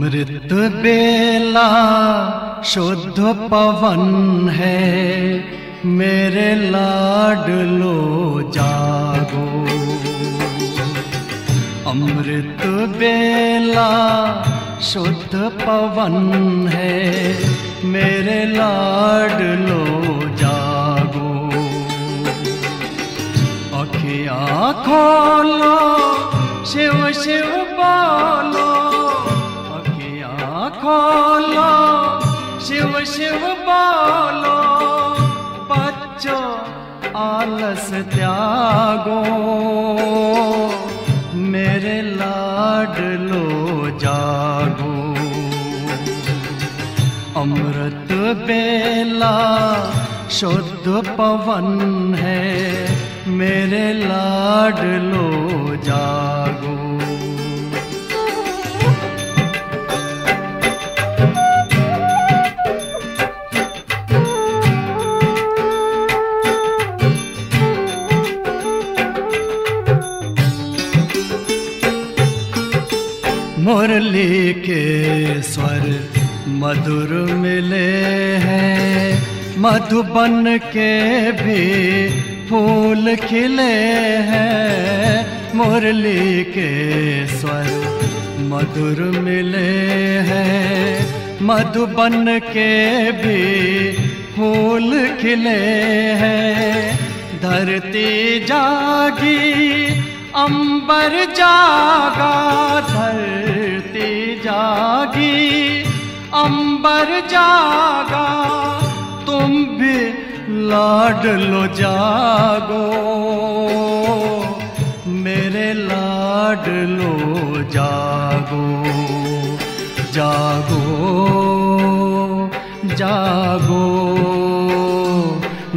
अमृत बेला शुद्ध पवन है, मेरे लाडलो जागो। अमृत बेला शुद्ध पवन है, मेरे लाडलो जागो। अखियाँ खोलो, शिव शिव बोलो, अखियाँ खोलो, शिव शिव बोलो। बच्चों आलस त्यागो, मेरे लाडलो जागो। अमृत बेला शुद्ध पवन है, मेरे लाडलो जागो। मुरली के स्वर मधुर मिले हैं, मधुबन के भी फूल खिले हैं। मुरली के स्वर मधुर मिले हैं, मधुबन के भी फूल खिले हैं। धरती जागी, अंबर जागा, धरती जागी, अंबर जागा। तुम भी लाडलो जागो, मेरे लाडलो जागो। जागो जागो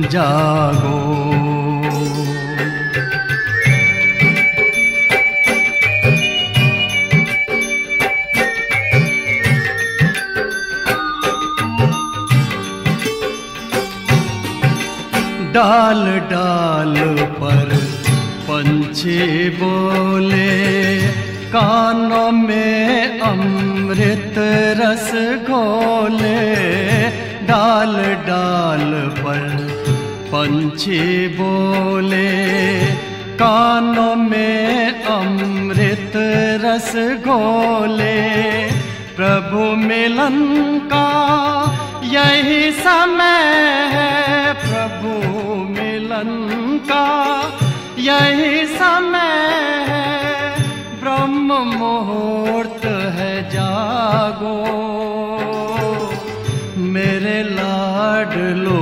जागो। डाल डाल पर पंछी बोले, कानों में अमृत रस घोले। डाल डाल पर पंछी बोले, कानों में अमृत रस घोले। प्रभु मिलन का यही समय है, प्रभु मिलन का यही समय है। ब्रह्म मुहूर्त है, जागो, मेरे लाडलो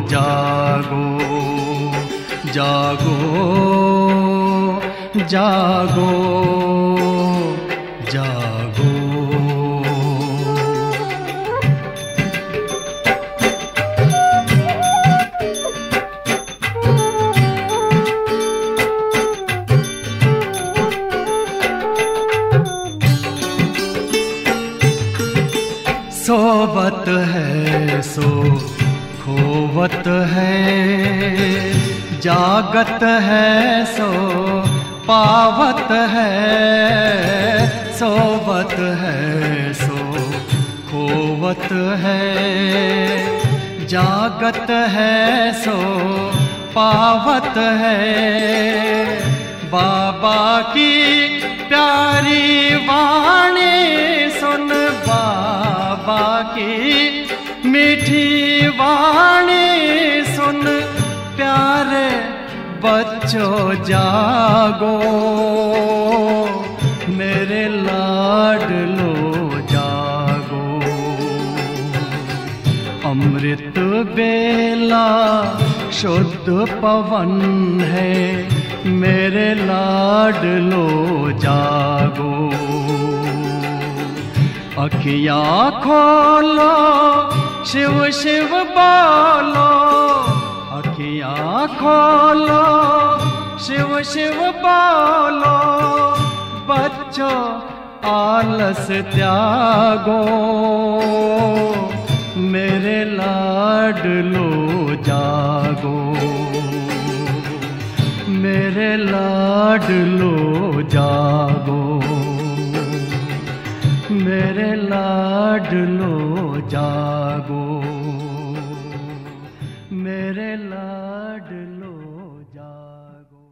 जागो। जागो जागो जागो। सोवत है सो खोवत है, जागत है सो पावत है। सोवत है सो खोवत है, जागत है सो पावत है। बाबा की प्यारी वाणी सुन, बाबा की मीठी वाणी सुन। प्यारे बच्चों जागो, मेरे लाडलो जागो। अमृत बेला शुद्ध पवन है, मेरे लाडलो जागो। अखियाँ खोलो, शिव शिव बोलो, अखियाँ खोलो, शिव शिव बोलो। बच्चों आलस त्यागो, मेरे लाडलो जागो। मेरे लाडलो जागो। मेरे लाडलो जागो, मेरे लाडलो जागो।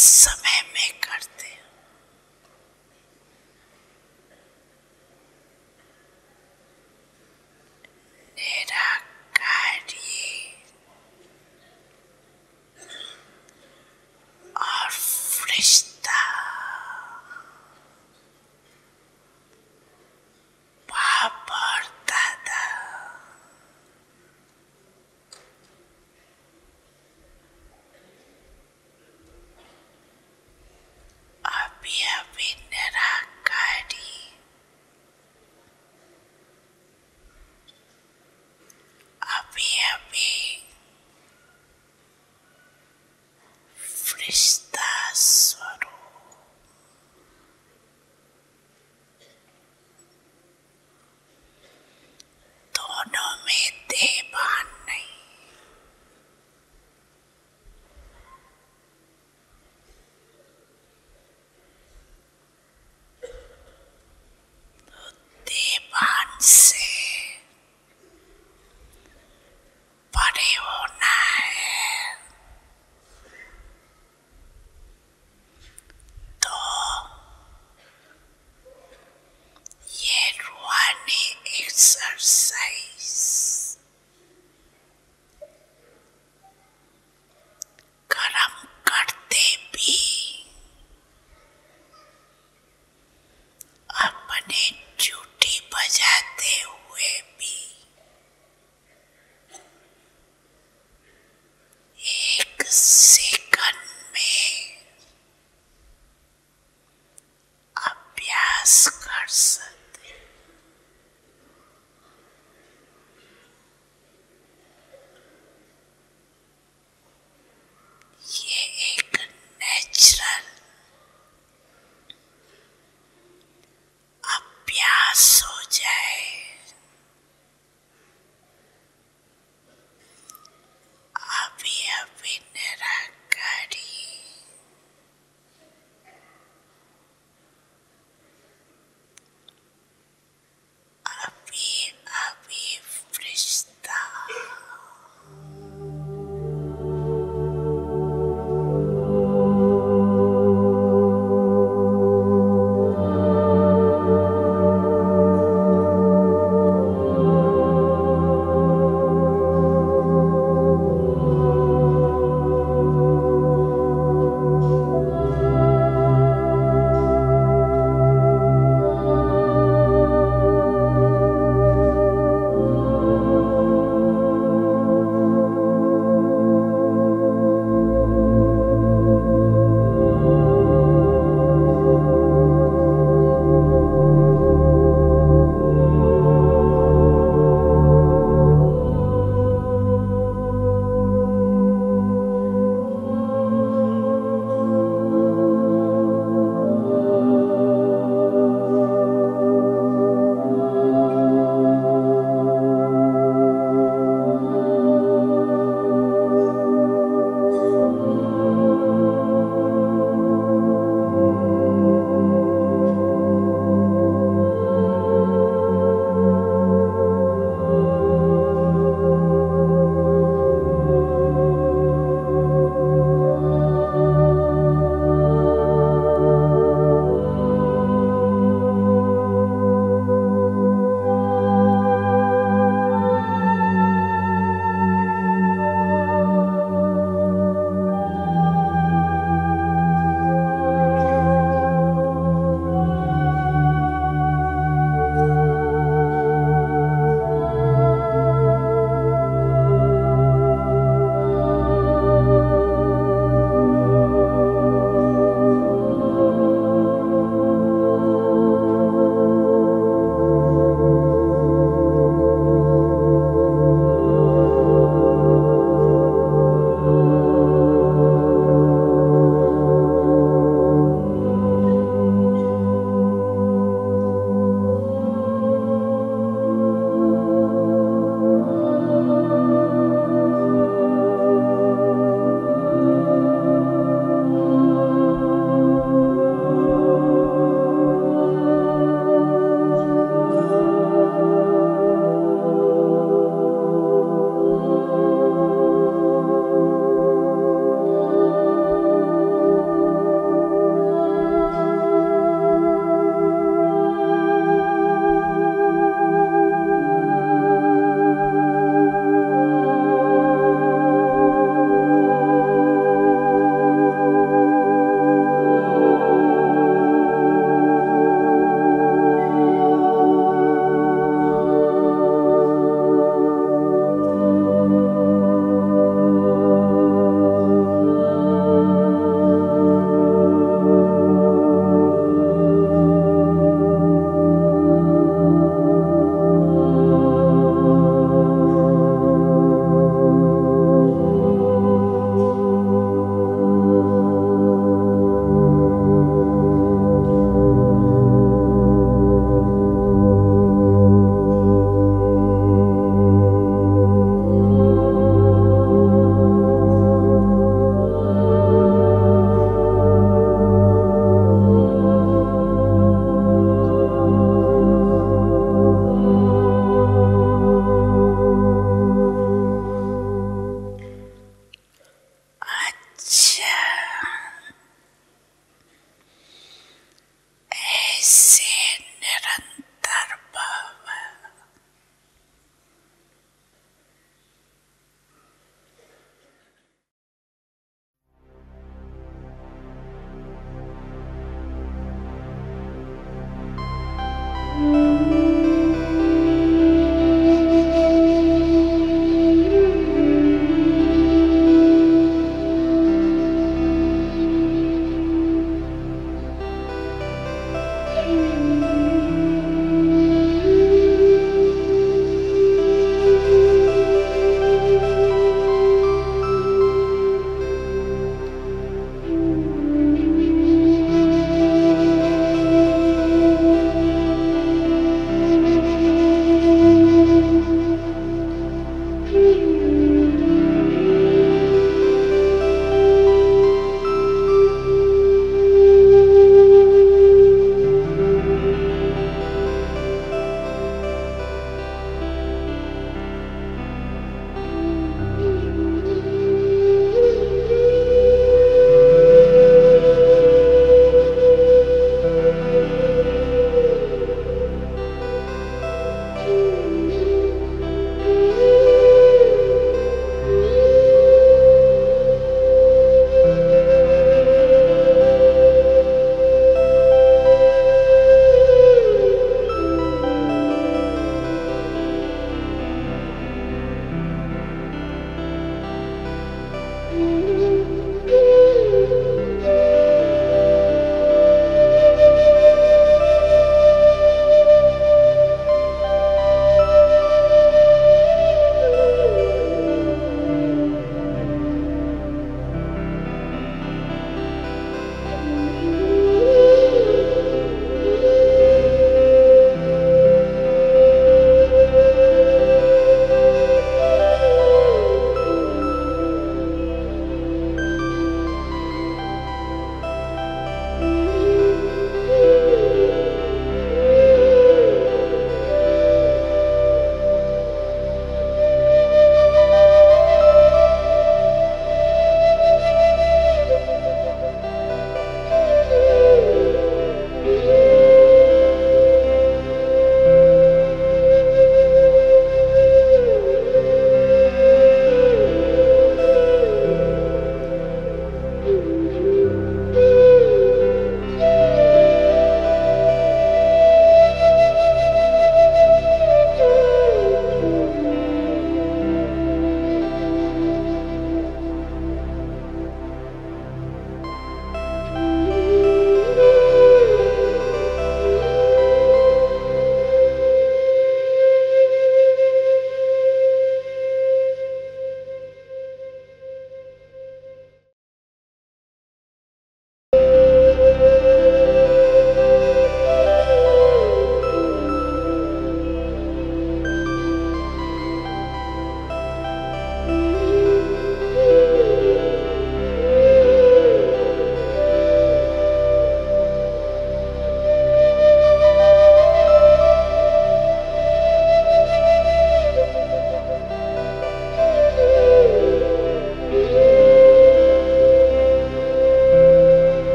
समय में करते हो। निराकारी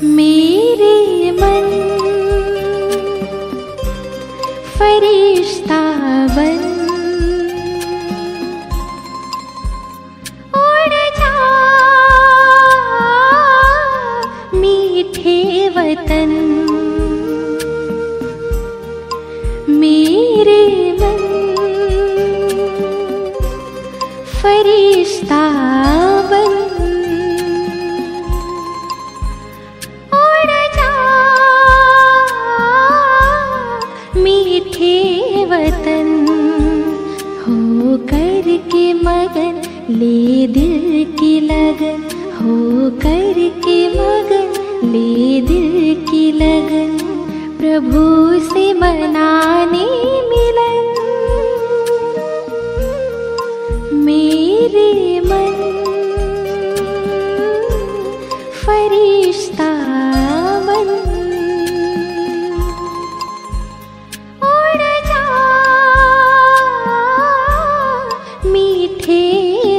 मेरे मन फरिश्ता बन उड़ जा मीठे वतन। मेरे मन फरिश्ता बन वतन हो करके मगन ले दिल की लगन। हो करके मगन ले दिल की लगन प्रभु से मनाने मिलन। मेरे मन फरिश्ता बन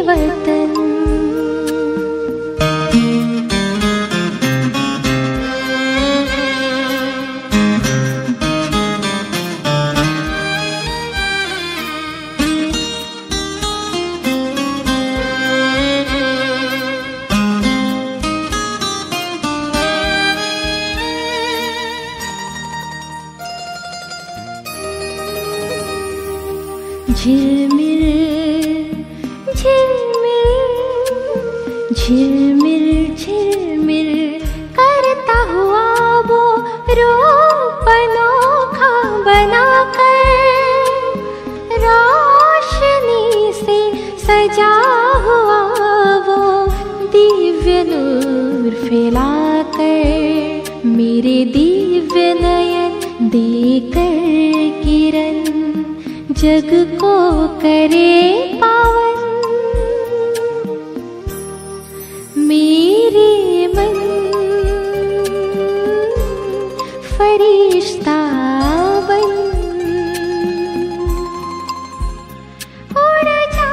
वतन। झिलमिल झिलमिल झिलमिल करता हुआ वो रूप अनोखा बनाकर रोशनी से सजा हुआ वो दिव्य नूर फैलाकर मेरे दिव्य नयन देकर किरण जग को करे पावन। मेरे मन फरिश्ता बन उड़ जा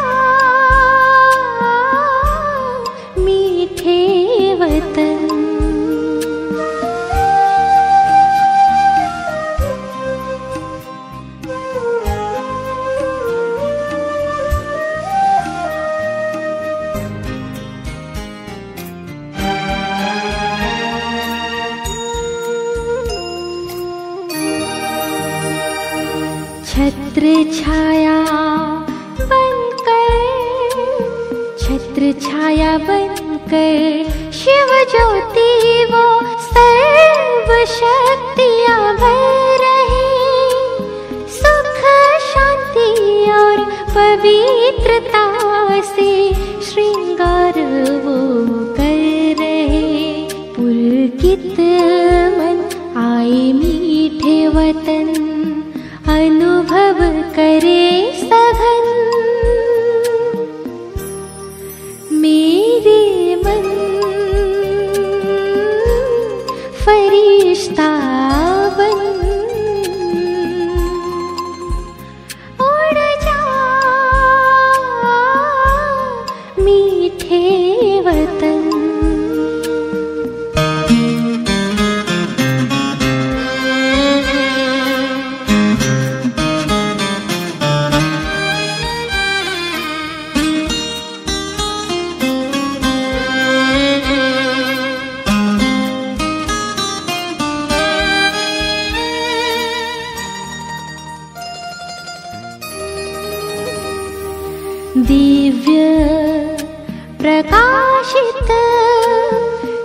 मीठे वतन। छत्र छाया बनकर शिव ज्योति वो सर्व शक्तियाँ भर रहे। सुख शांति और पवित्रता से श्रृंगार वो कर रहे। पुलकित मन आए मीठे वतन अनुभव करे सघन। मेरे मन फरिश्ता बन उड़ जा मीठे वतन।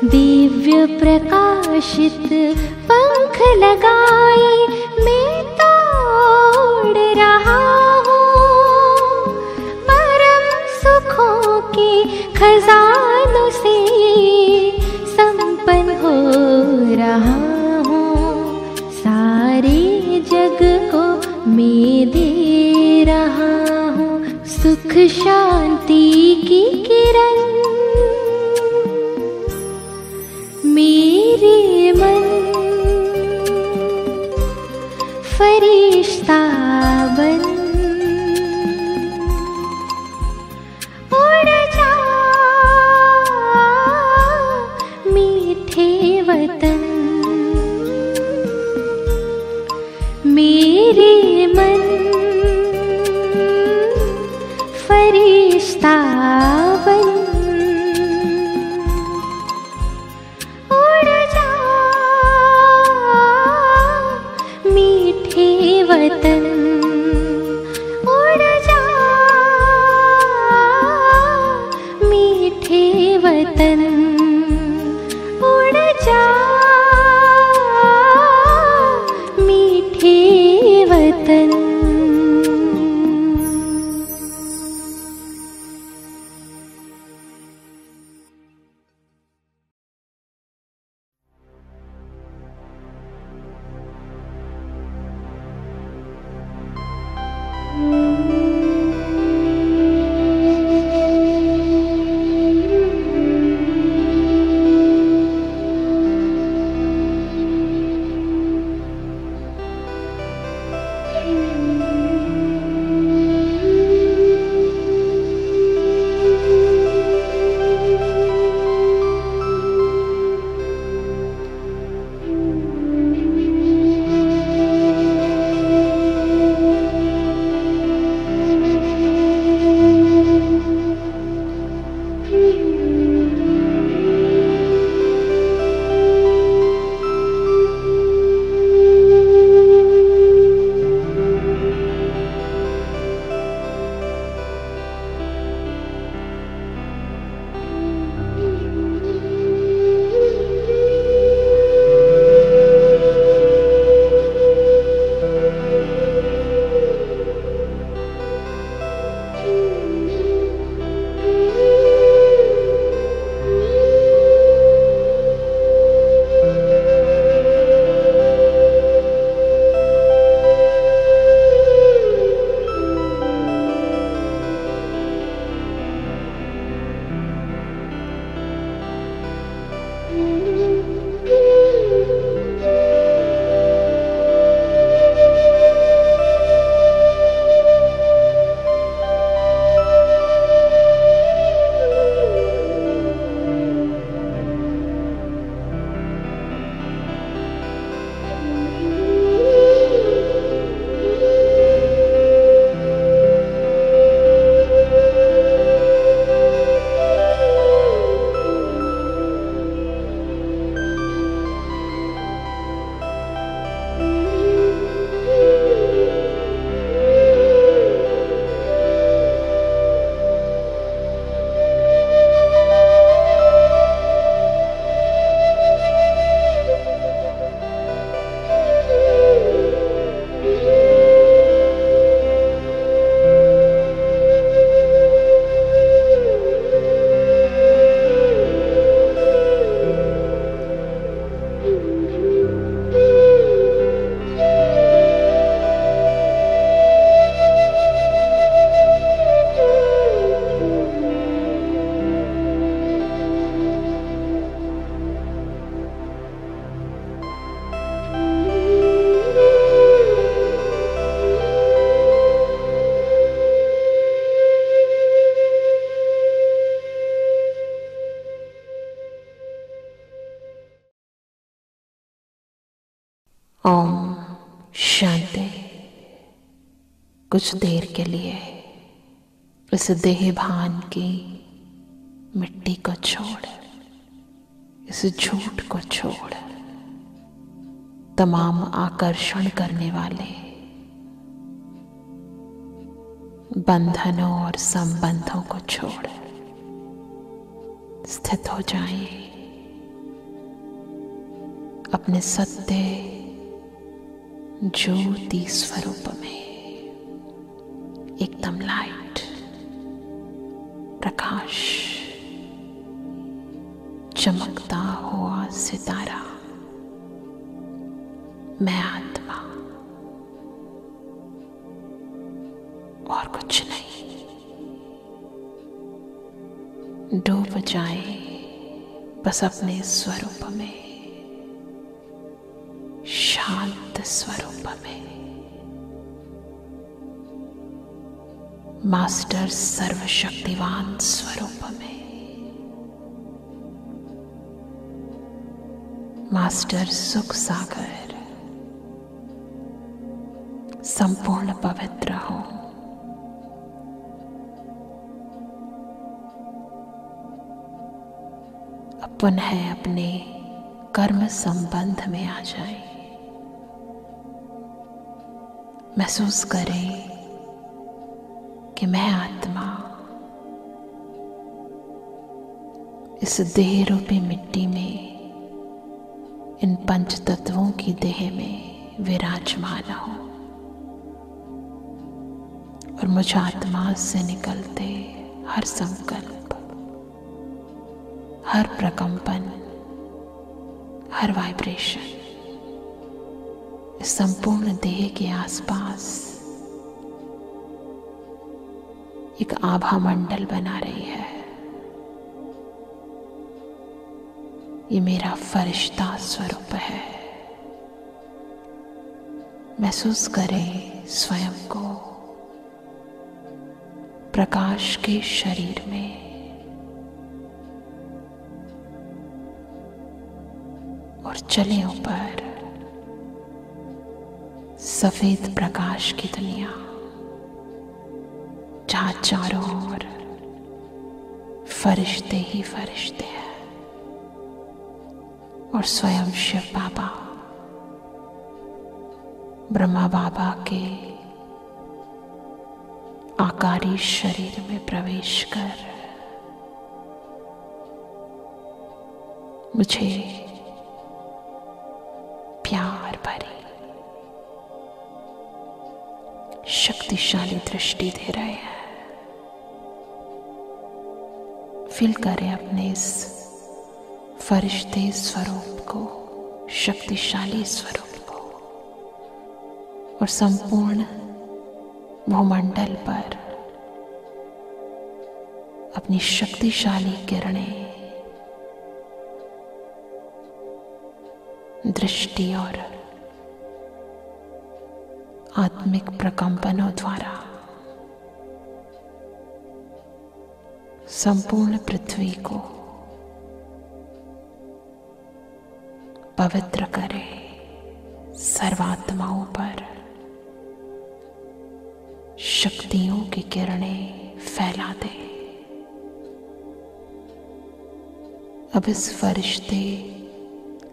दिव्य प्रकाशित पंख लगाए मैं तो उड़ रहा हूँ। परम सुखों के खजानों से संपन्न हो रहा हूँ। सारे जग को मैं दे रहा हूँ सुख शांति की किरण। फरिश्ता बन उड़ जा मीठे वतन। मेरे मन फरिश्ता बन उड़ जा मीठे वतन। उड़ जा मीठे वतन। उड़ जा मीठे वतन। ओम शांति। कुछ देर के लिए इस देह भान की मिट्टी को छोड़, इस झूठ को छोड़, तमाम आकर्षण करने वाले बंधनों और संबंधों को छोड़ स्थित हो जाएं अपने सत्य ज्योति स्वरूप में, एकदम लाइट प्रकाश, चमकता हुआ सितारा। मैं आत्मा और कुछ नहीं। डूब जाए बस अपने स्वरूप में, शांत स्वरूप में। मास्टर सर्वशक्तिवान स्वरूप में, मास्टर सुख सागर संपूर्ण पवित्र हो। पुनः अपने कर्म संबंध में आ जाए। महसूस करें कि मैं आत्मा इस देह रूपी मिट्टी में, इन पंच तत्वों की देह में विराजमान हूं और मुझ आत्मा से निकलते हर संकल्प, हर प्रकंपन, हर वाइब्रेशन इस संपूर्ण देह के आसपास एक आभा मंडल बना रही है। ये मेरा फरिश्ता स्वरूप है। महसूस करें स्वयं को प्रकाश के शरीर में, और चले ऊपर सफेद प्रकाश की दुनिया, जहां चारों ओर फरिश्ते ही फरिश्ते हैं और स्वयं शिव बाबा, ब्रह्मा बाबा के आकारी शरीर में प्रवेश कर मुझे प्यार भरी शक्तिशाली दृष्टि दे रहे हैं। फील करें अपने इस फरिश्ते स्वरूप को, शक्तिशाली स्वरूप को, और संपूर्ण भूमंडल पर अपनी शक्तिशाली किरणें दृष्टि और आत्मिक प्रकंपनों द्वारा संपूर्ण पृथ्वी को पवित्र करे, सर्वात्माओं पर शक्तियों की किरणें फैला दे। अब इस फरिश्ते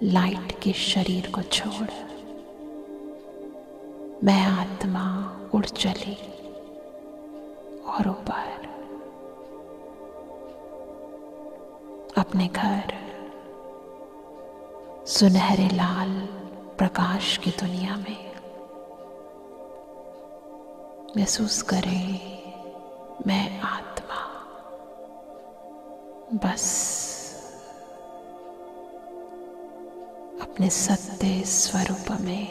लाइट के शरीर को छोड़ मैं आत्मा उड़ चली और ऊपर अपने घर सुनहरे लाल प्रकाश की दुनिया में। महसूस करें मैं आत्मा बस अपने सत्य स्वरूप में,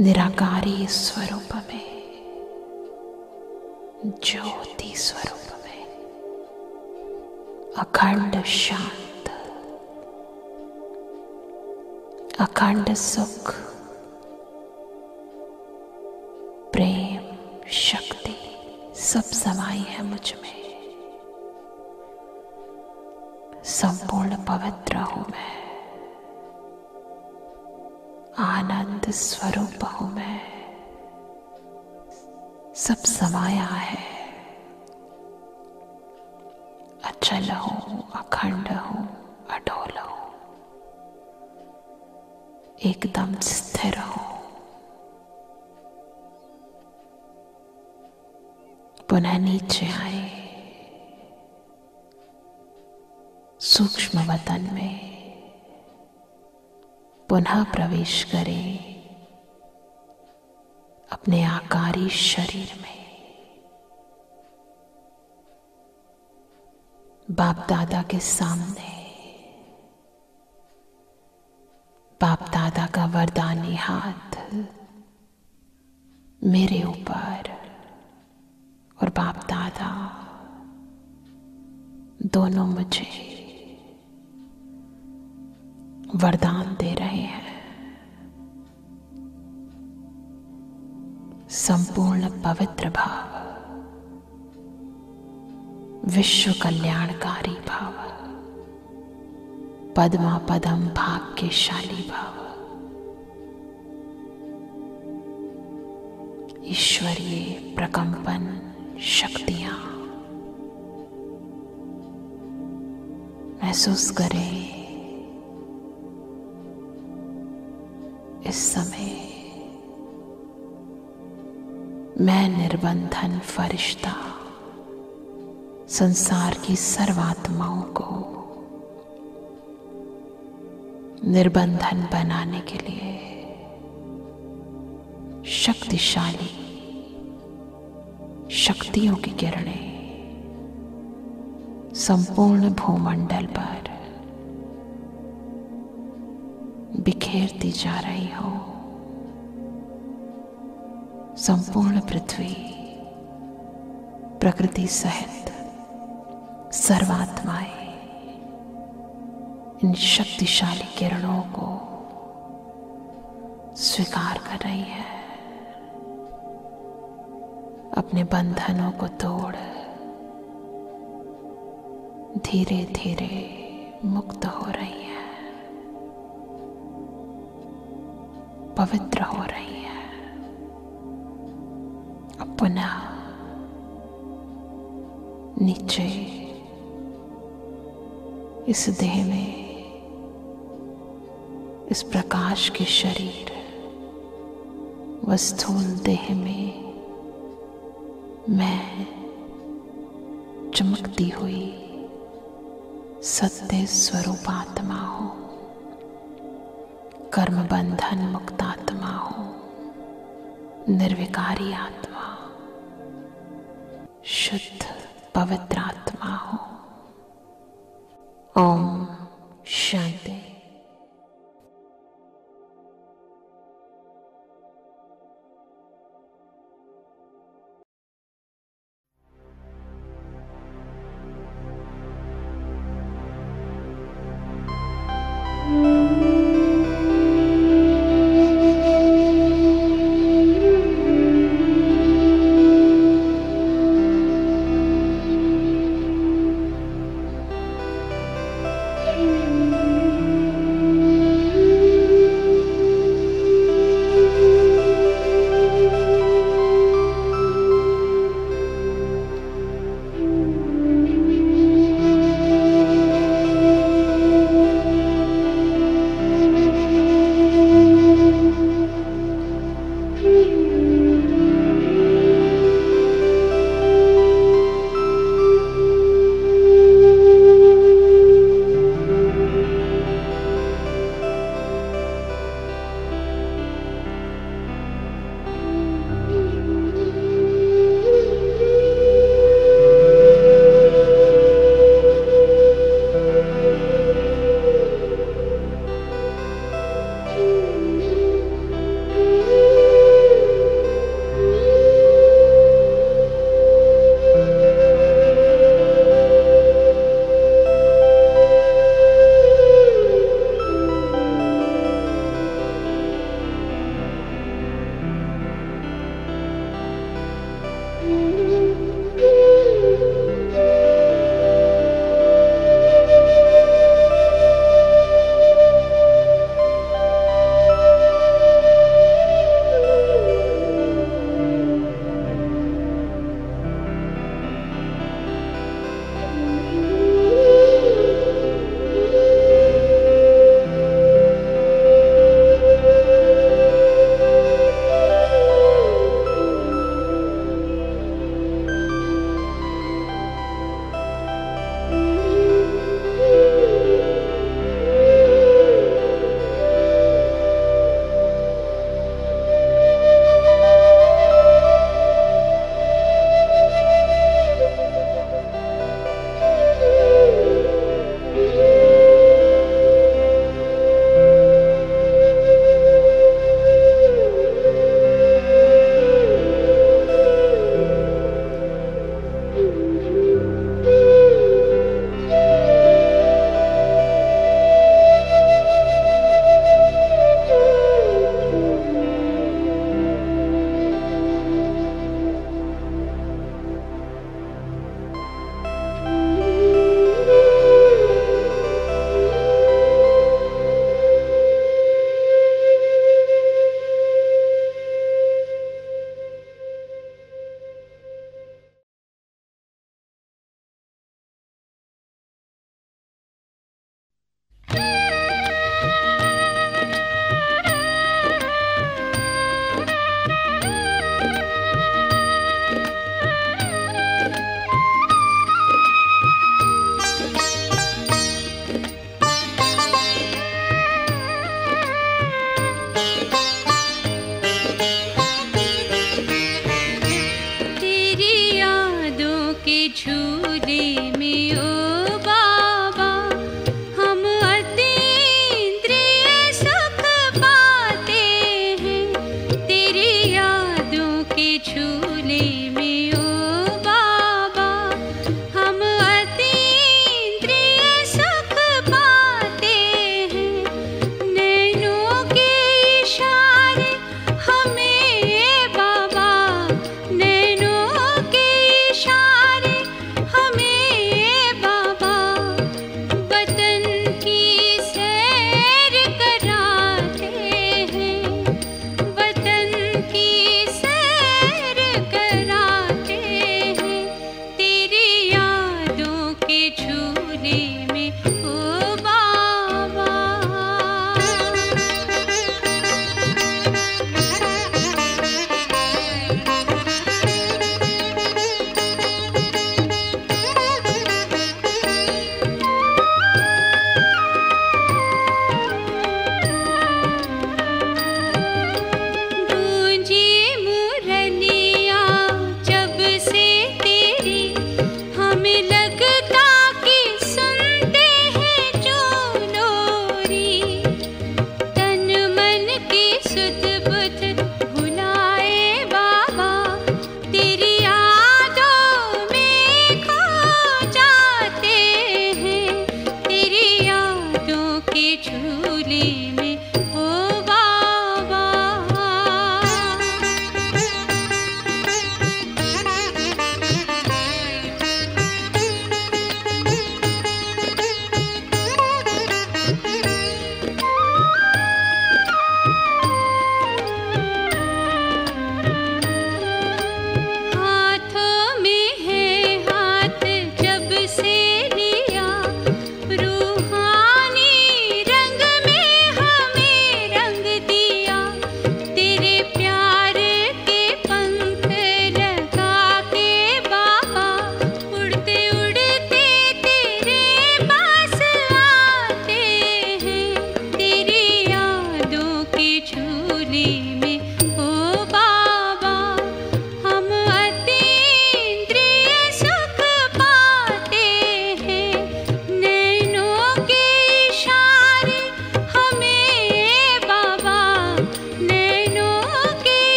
निराकारी स्वरूप में, ज्योति स्वरूप में, अखंड शांत, अखंड सुख, प्रेम, शक्ति सब समाई है मुझ में। संपूर्ण पवित्र हूं मैं, आनंद स्वरूप हूं मैं, सब समाया है, अचल हूं, अखंड हूं, अडोल हूं, एकदम स्थिर हूं। पुनः नीचे आए, सूक्ष्म वतन में पुनः प्रवेश करें अपने आकारी शरीर में। बाप दादा के सामने बाप दादा का वरदानी हाथ मेरे ऊपर और बाप दादा दोनों मुझे वरदान दे रहे हैं। संपूर्ण पवित्र भाव, विश्व कल्याणकारी भाव, पद्मा पदम भाग्यशाली भाव, ईश्वरीय प्रकंपन शक्तियां महसूस करें। इस समय मैं निर्बंधन फरिश्ता संसार की सर्वात्माओं को निर्बंधन बनाने के लिए शक्तिशाली शक्तियों की किरणें संपूर्ण भूमंडल पर बिखेरती जा रही हो। संपूर्ण पृथ्वी प्रकृति सहित सर्वात्माएं इन शक्तिशाली किरणों को स्वीकार कर रही है। अपने बंधनों को तोड़ धीरे धीरे मुक्त हो रही है, पवित्र हो रही है। अब पुनः नीचे इस देह में, इस प्रकाश के शरीर व स्थूल देह में मैं चमकती हुई सत्य स्वरूप आत्मा हूं, कर्म बंधन मुक्त आत्मा हूं, निर्विकारी आत्मा, शुद्ध पवित्र आत्मा हूं। ओम शांति।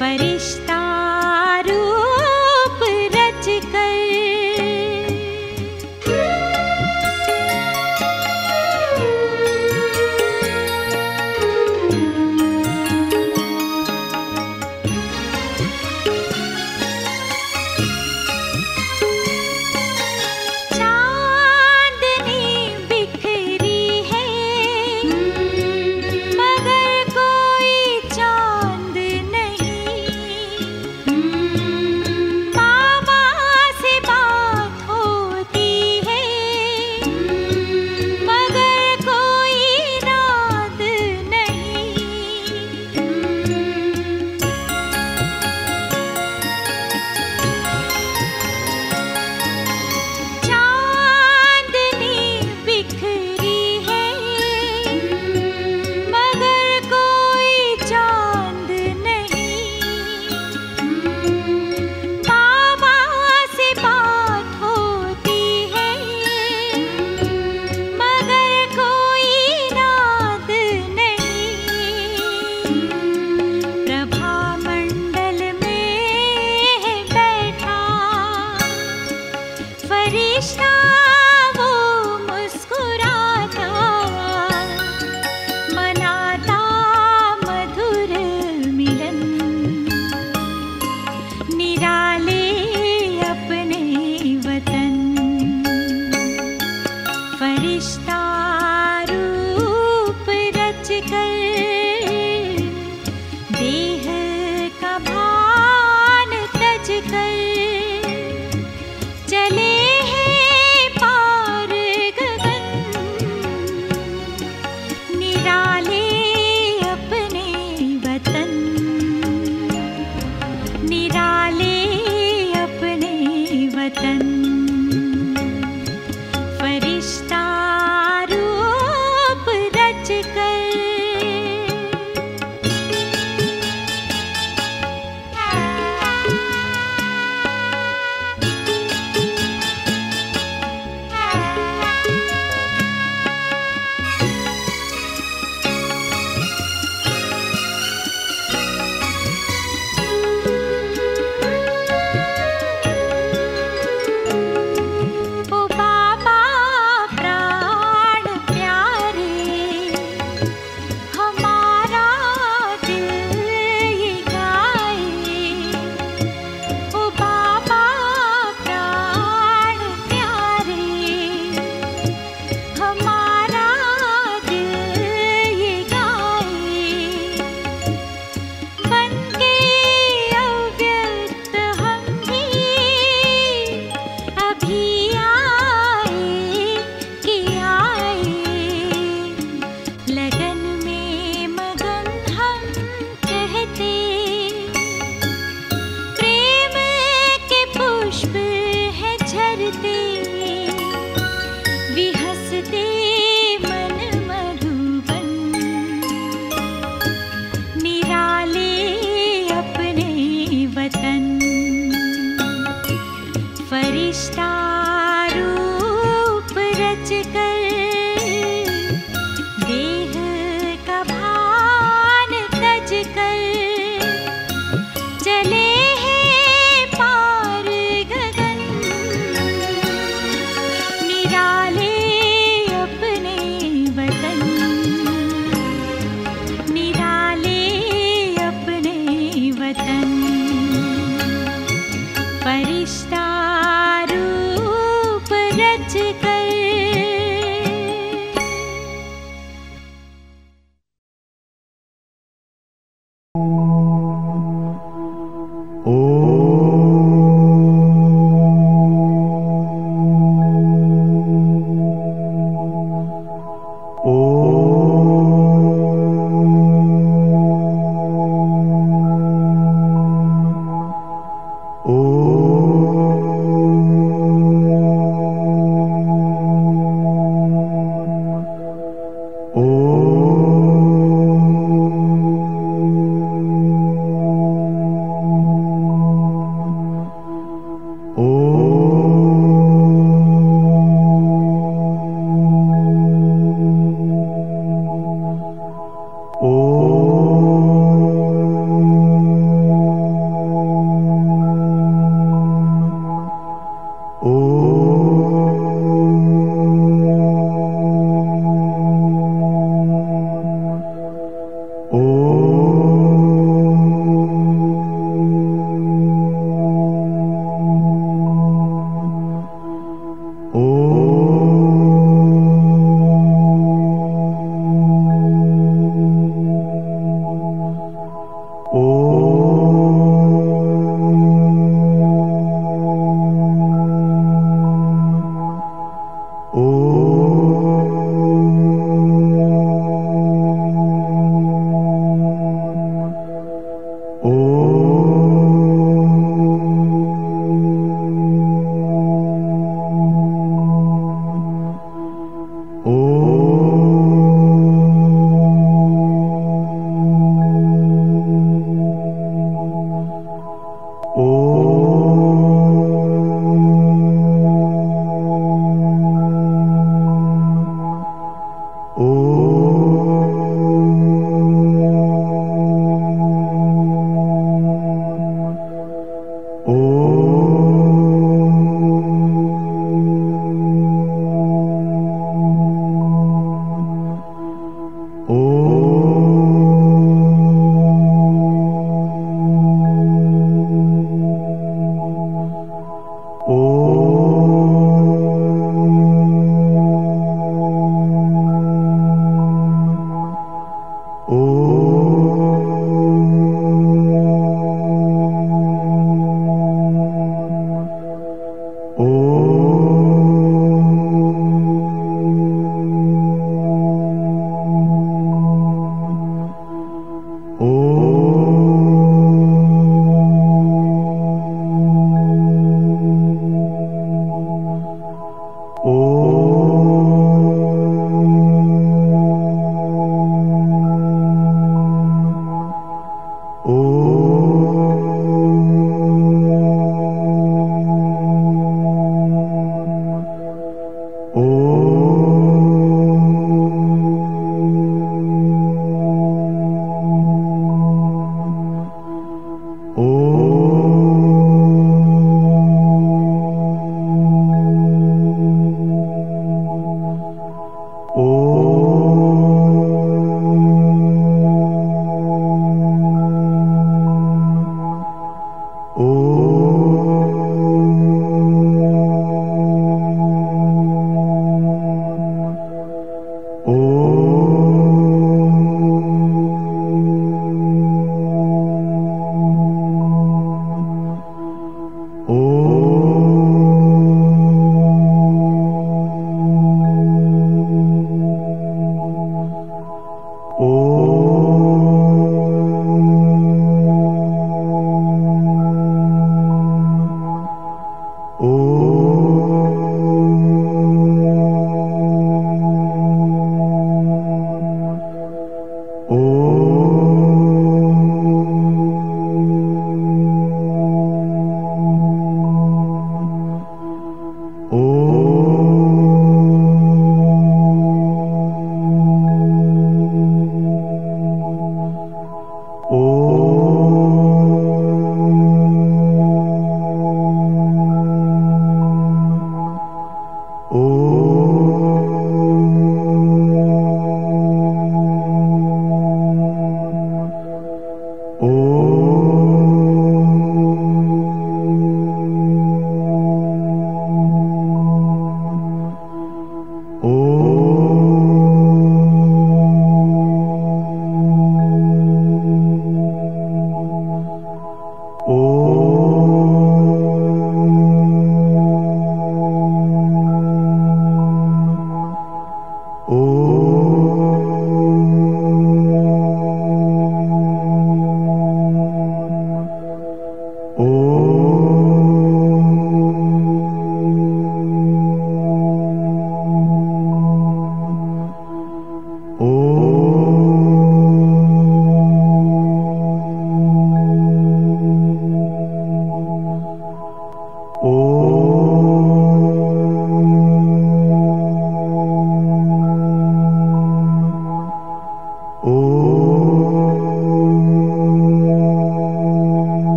फरिश्ता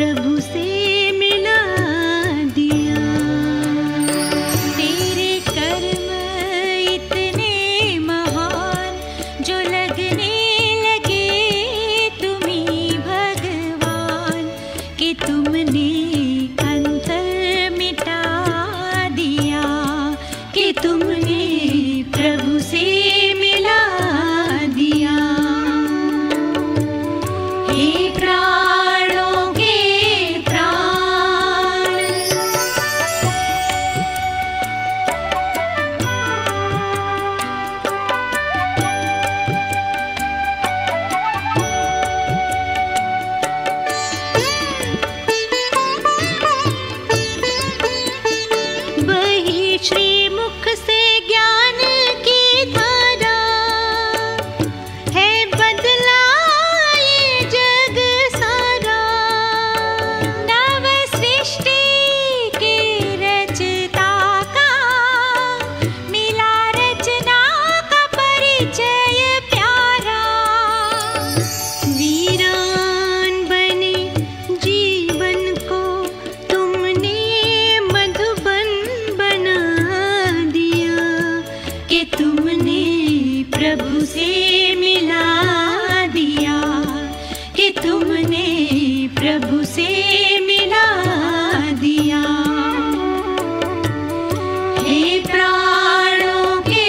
प्रभु से मिला दिया। तेरे कर्म इतने महान जो लगने लगे तुम्हीं भगवान, कि तुमने अंतर मिटा दिया, कि तुमने प्रभु से मिला दिया। हे प्राणों के प्राण, बही श्रीमुख से ज्ञान की धारा, है बदला ये जग सारा। नव सृष्टि के रचता का मिला रचना का परिचय प्यारा। वीरान बने जीवन को तुमने मधुबन बना दिया, कि तुमने प्रभु से मिला दिया, कि तुमने प्रभु से मिला दिया। हे प्राणों के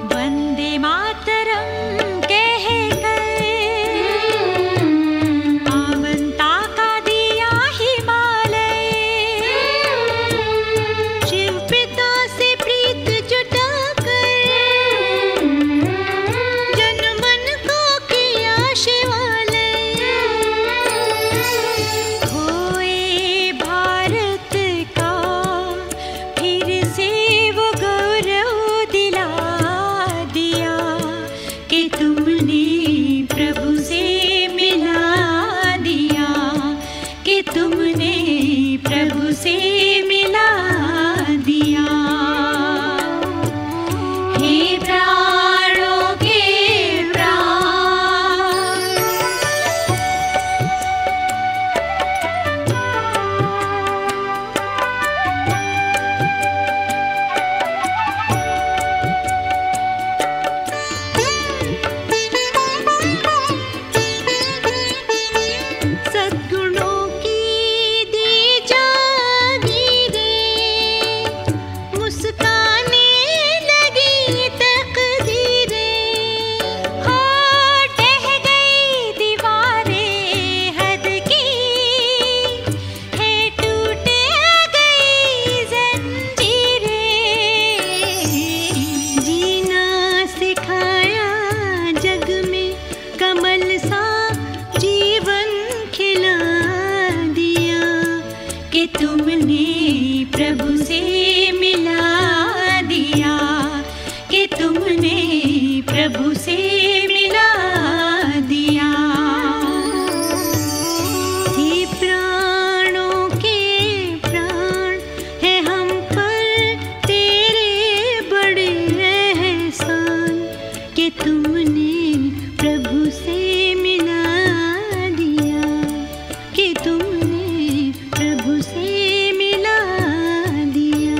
वंदे मातरम कहकर पावनता का दिया हिमालय। शिव पिता से प्रीत जुटाकर जन मन को किया शिवालय। खोए भारत का फिर से वो गौरव दिला दिया, कि तुमने प्रभु से मिला दिया, कि तुमने प्रभु से मिला दिया। हे प्राणों के प्राण, सद्गुणों की दी जागीरें, मुस्काने लगी तकदीरें। हो ढह गई दीवारें हद की, है टूटे गई जंजीरें। जीना सिखाया जग में कमल सा जीवन खिला दिया, कि तुमने प्रभु से मिला दिया, कि तुमने प्रभु से मिला दिया। हे प्राणों के प्राण, है हम पर तेरे बड़े एहसान, कि तुमने प्रभु से मिला दिया, कि तुमने प्रभु से मिला दिया।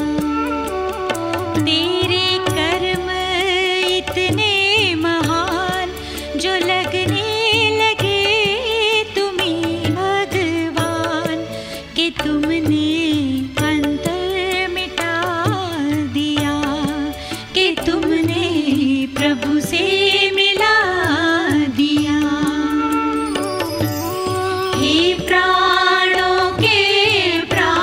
तेरे कर्म इतने महान जो लगने लगे तुम्हीं भगवान, कि तुमने अंतर मिटा दिया, कि तुमने प्रभु से मिला दिया। हे प्राणों के प्राण,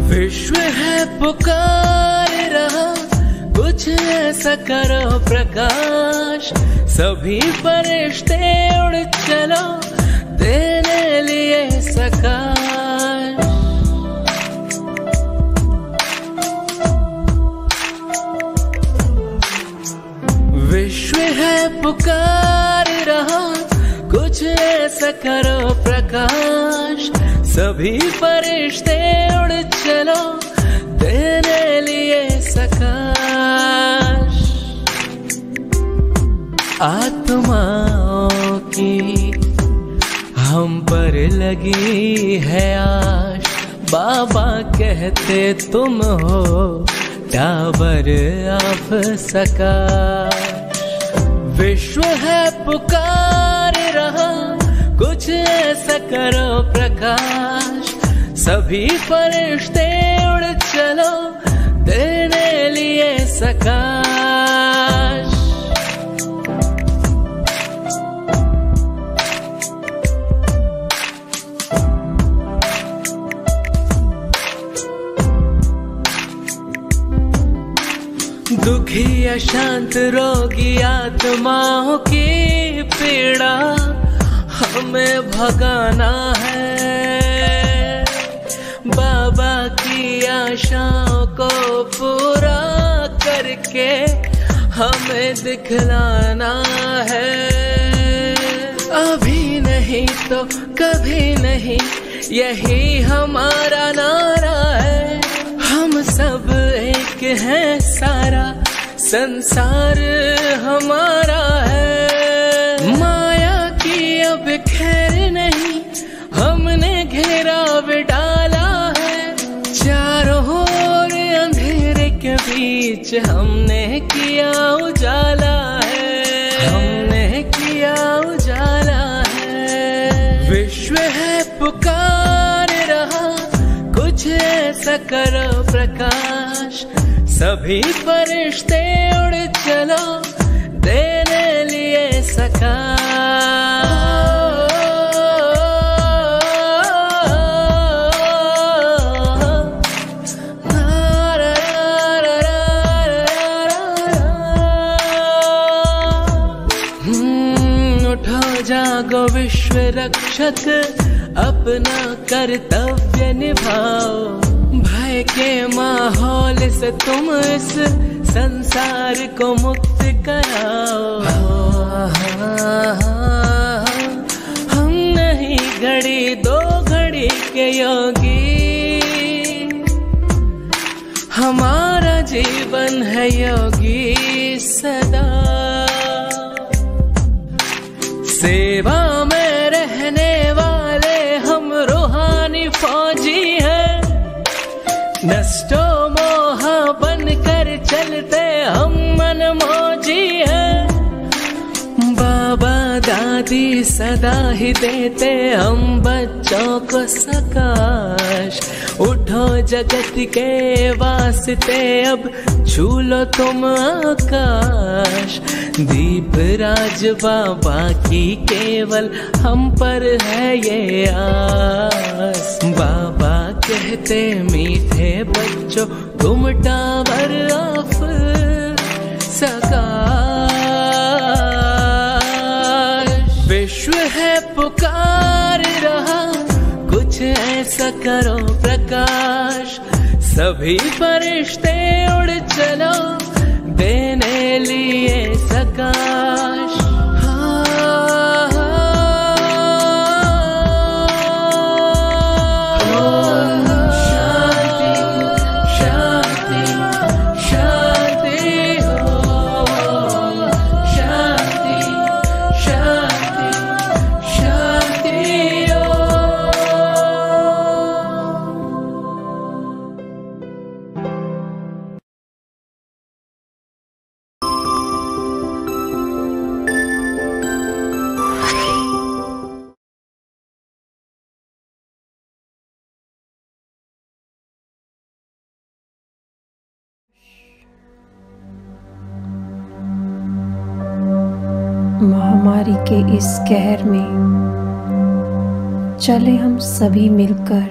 विश्व है पुकार रहा, कुछ ऐसा करो प्रकाश, सभी फरिश्ते उड़ चलो देने लिए सकाश। विश्व है पुकार रहा, कुछ ऐसा करो प्रकाश, सभी फरिश्ते उड़ चलो देने लिए सकाश। आत्माओं की हम पर लगी है आश, बाबा कहते तुम हो टावर ऑफ सकाश। विश्व है पुकार रहा, कुछ ऐसा करो प्रकाश, सभी फरिश्ते उड़ चलो देने लिए सकाश। दुखी अशांत रोगी आत्माओं की पीड़ा हमें भगाना है, बाबा की आशाओं को पूरा करके हमें दिखलाना है। अभी नहीं तो कभी नहीं, यही हमारा नारा है। हम सब एक हैं, सारा संसार हमारा है। माया की अब खैर नहीं, हमने घेराव डाला है। चारों ओर अंधेरे के बीच हमने किया उजाला है, हमने किया उजाला है। विश्व है पुकार रहा, कुछ ऐसा करो प्रकाश, सभी फरिश्ते उड़ चलो देने लिए सकाश। उठो जागो विश्व रक्षक, अपना कर्तव्य निभाओ। भय के माहौल से तुम इस संसार को मुक्त कराओ। हम नहीं घड़ी दो घड़ी के योगी, हमारा जीवन है योगी सदा। सेवा में रहने वाले हम रूहानी फौजी हैं, नष्टो मोह बन कर चलते हम मनमौजी हैं। बाबा दादी सदा ही देते हम बच्चों को सकाश। उठो जगत के वास्ते अब छू लो तुम आकाश। दीप राज बाबा की केवल हम पर है ये आस। बाबा कहते मीठे बच्चों तुम टावर ऑफ सकाश। विश्व है पुकार रहा, कुछ ऐसा करो प्रकाश। सभी फरिश्ते उड़ चलो देने लिए सकाश। महामारी के इस कहर में चले हम सभी मिलकर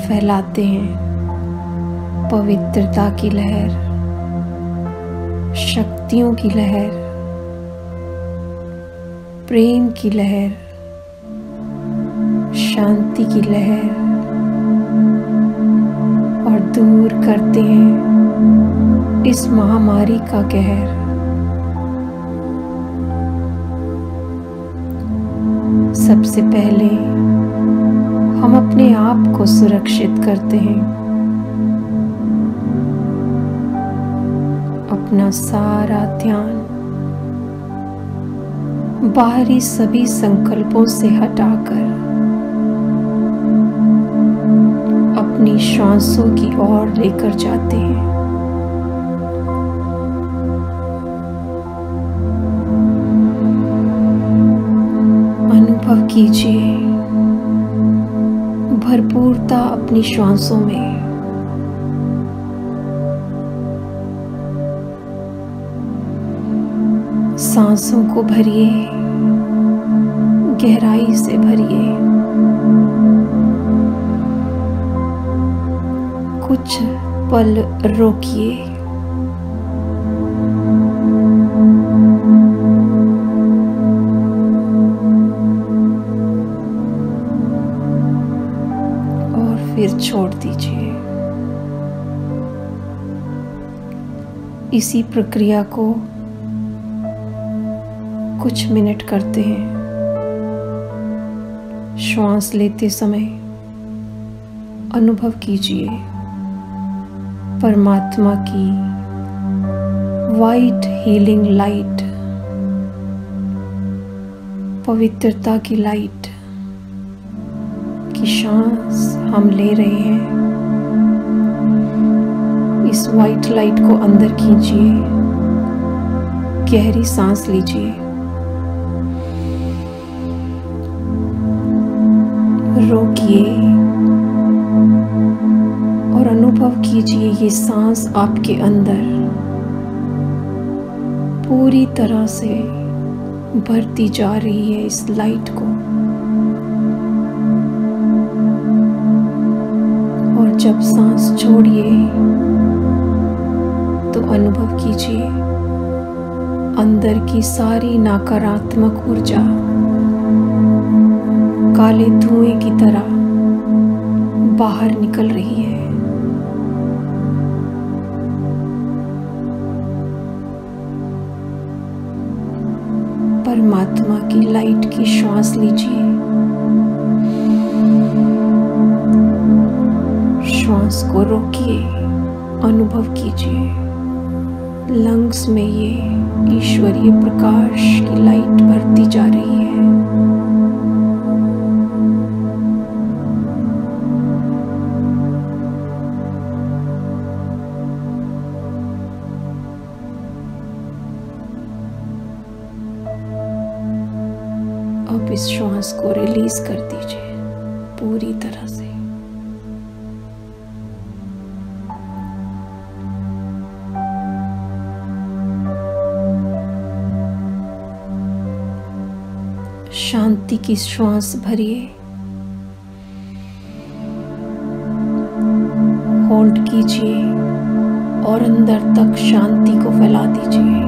फैलाते हैं पवित्रता की लहर, शक्तियों की लहर, प्रेम की लहर, शांति की लहर, और दूर करते हैं इस महामारी का कहर। सबसे पहले हम अपने आप को सुरक्षित करते हैं। अपना सारा ध्यान बाहरी सभी संकल्पों से हटाकर अपनी श्वासों की ओर लेकर जाते हैं। अनुभव कीजिए भरपूरता अपनी श्वासों में। सांसों को भरिए, गहराई से भरिए। कुछ पल रोकिए। और फिर छोड़ दीजिए। इसी प्रक्रिया को कुछ मिनट करते हैं। श्वास लेते समय अनुभव कीजिए परमात्मा की वाइट हीलिंग लाइट, पवित्रता की लाइट की सांस हम ले रहे हैं। इस वाइट लाइट को अंदर खींचिए, गहरी सांस लीजिए, रोकिए और अनुभव कीजिए ये सांस आपके अंदर पूरी तरह से भरती जा रही है इस लाइट को। और जब सांस छोड़िए तो अनुभव कीजिए अंदर की सारी नकारात्मक ऊर्जा काले धुएं की तरह बाहर निकल रही है। परमात्मा की लाइट की श्वास लीजिए। श्वास को रोकिए, अनुभव कीजिए लंग्स में ये ईश्वरीय प्रकाश की लाइट भरती जा रही है। अब इस श्वास को रिलीज कर दीजिए पूरी तरह से। शांति की श्वास भरिए, होल्ड कीजिए और अंदर तक शांति को फैला दीजिए।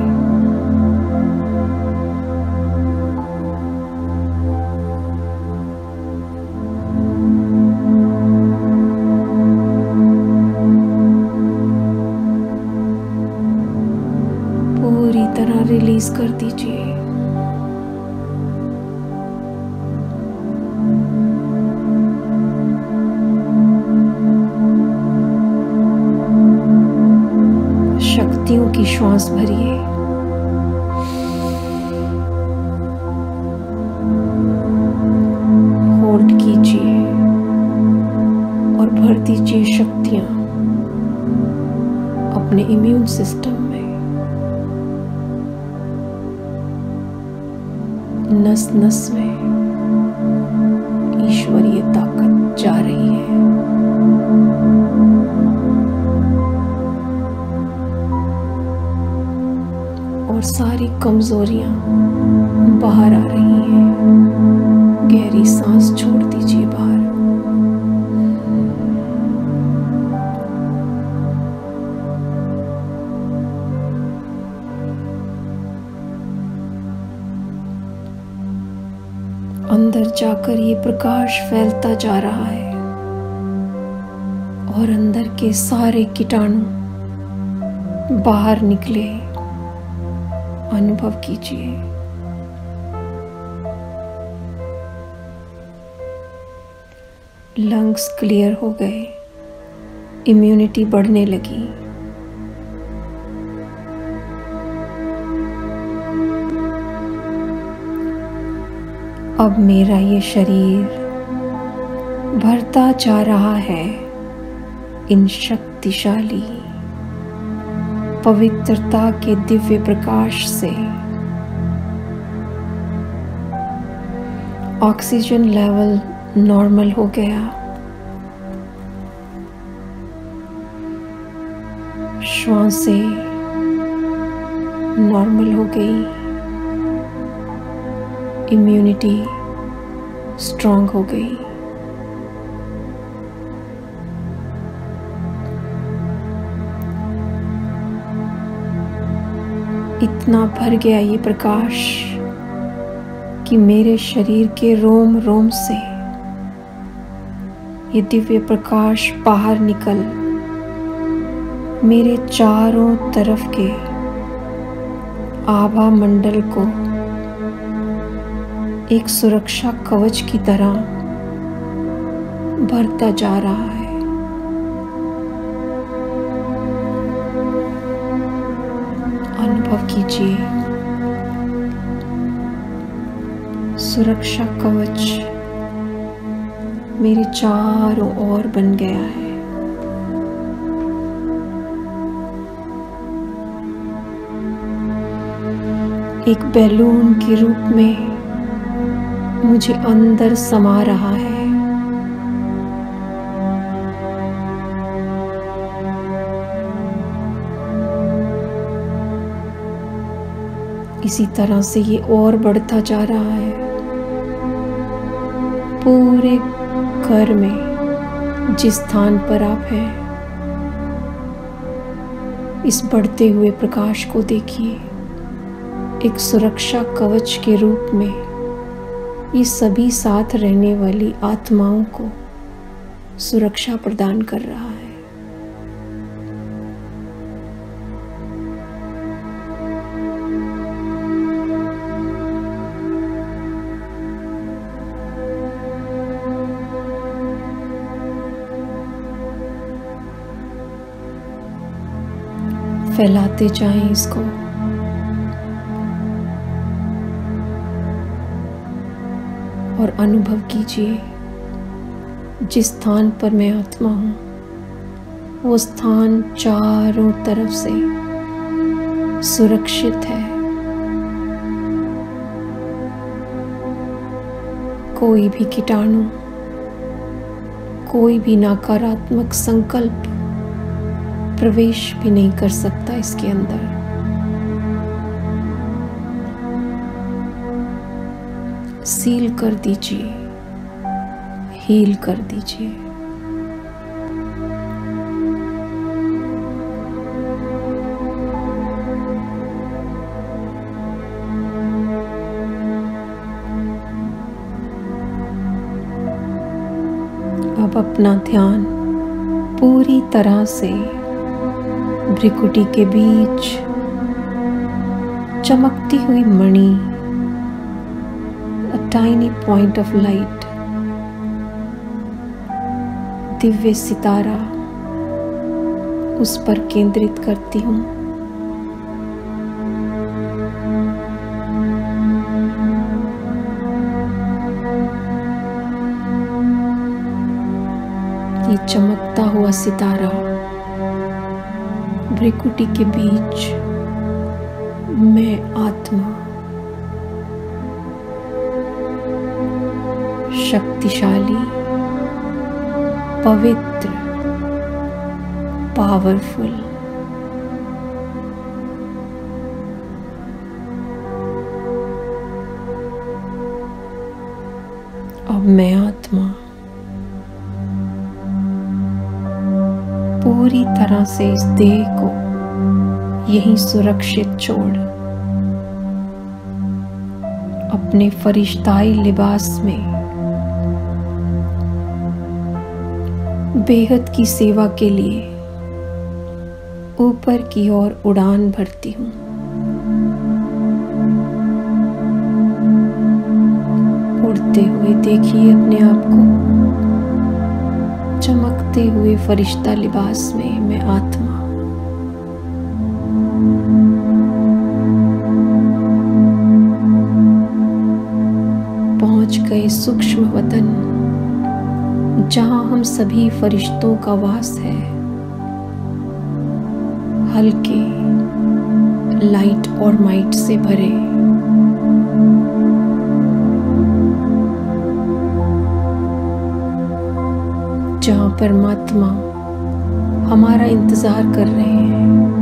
पूरी तरह रिलीज कर दीजिए। शक्तियों की श्वास भरिए। होल्ड कीजिए और भर दीजिए शक्तियां अपने इम्यून सिस्टम में। नस नस में ईश्वरीय ताकत जा रही है। और सारी कमजोरियां बाहर आ रही हैं। गहरी सांस छोड़ दीजिए बाहर। अंदर जाकर ये प्रकाश फैलता जा रहा है और अंदर के सारे कीटाणु बाहर निकले अनुभव कीजिए। लंग्स क्लियर हो गए, इम्यूनिटी बढ़ने लगी। अब मेरा ये शरीर भरता जा रहा है इन शक्तिशाली पवित्रता के दिव्य प्रकाश से। ऑक्सीजन लेवल नॉर्मल हो गया, श्वासें नॉर्मल हो गई, इम्यूनिटी स्ट्रांग हो गई। इतना भर गया ये प्रकाश कि मेरे शरीर के रोम रोम से ये दिव्य प्रकाश बाहर निकल मेरे चारों तरफ के आभा मंडल को एक सुरक्षा कवच की तरह भरता जा रहा है। अनुभव कीजिए, सुरक्षा कवच मेरे चारों ओर बन गया है। एक बैलून के रूप में मुझे अंदर समा रहा है। इसी तरह से ये और बढ़ता जा रहा है। पूरे घर में जिस स्थान पर आप हैं, इस बढ़ते हुए प्रकाश को देखिए। एक सुरक्षा कवच के रूप में ये सभी साथ रहने वाली आत्माओं को सुरक्षा प्रदान कर रहा है। फैलाते जाएं इसको। और अनुभव कीजिए, जिस स्थान पर मैं आत्मा हूं, वो स्थान चारों तरफ से सुरक्षित है। कोई भी कीटाणु, कोई भी नकारात्मक संकल्प प्रवेश भी नहीं कर सकता इसके अंदर। सील कर दीजिए, हील कर दीजिए। अब अपना ध्यान पूरी तरह से भ्रिकुटी के बीच चमकती हुई मणि, a tiny point of light, Divya सितारा, उस पर केंद्रित करती हूँ। ये चमकता हुआ सितारा भ्रिकुटी के बीच मैं आत्मा, शक्तिशाली, पवित्र, पावरफुल, अब मैं आत्मा पूरी तरह से इस देह को यहीं सुरक्षित छोड़ अपने फरिश्ताई लिबास में बेहद की सेवा के लिए ऊपर की ओर उड़ान भरती हूँ। उड़ते हुए देखिए अपने आप को, चमकते हुए फरिश्ता लिबास में मैं आत्मा पहुंच गए सूक्ष्म वतन, जहां हम सभी फरिश्तों का वास है। हल्के लाइट और माइट से भरे, जहां परमात्मा हमारा इंतजार कर रहे हैं।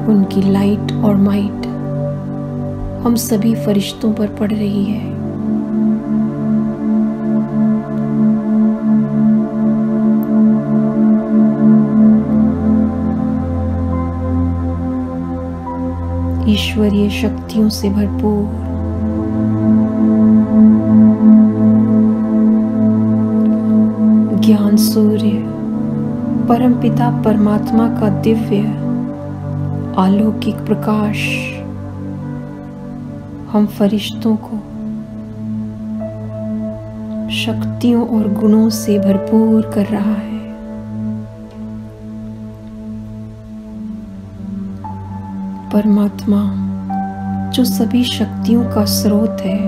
उनकी लाइट और माइट हम सभी फरिश्तों पर पड़ रही है। ईश्वरीय शक्तियों से भरपूर ज्ञान सूर्य परमपिता परमात्मा का दिव्य अलौकिक प्रकाश हम फरिश्तों को शक्तियों और गुणों से भरपूर कर रहा है। परमात्मा जो सभी शक्तियों का स्रोत है,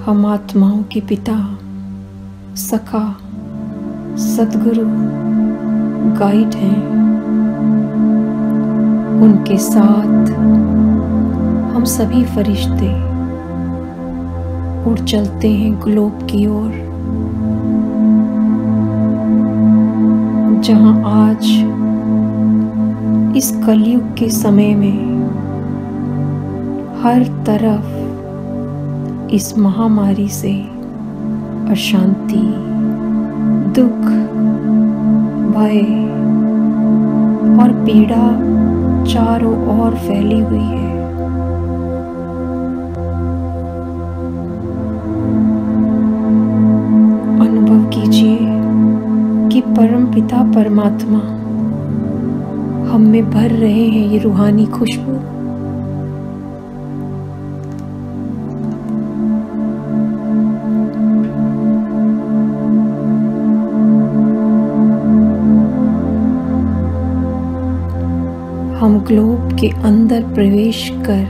हम आत्माओं के पिता, सखा, सद्गुरु, गाइड हैं। उनके साथ हम सभी फरिश्ते उड़ चलते हैं ग्लोब की ओर, जहां आज इस कलयुग के समय में हर तरफ इस महामारी से अशांति, दुख, भय और पीड़ा चारों ओर फैली हुई है। अनुभव कीजिए कि परमपिता परमात्मा हम में भर रहे हैं ये रूहानी खुशबू। हम ग्लोब के अंदर प्रवेश कर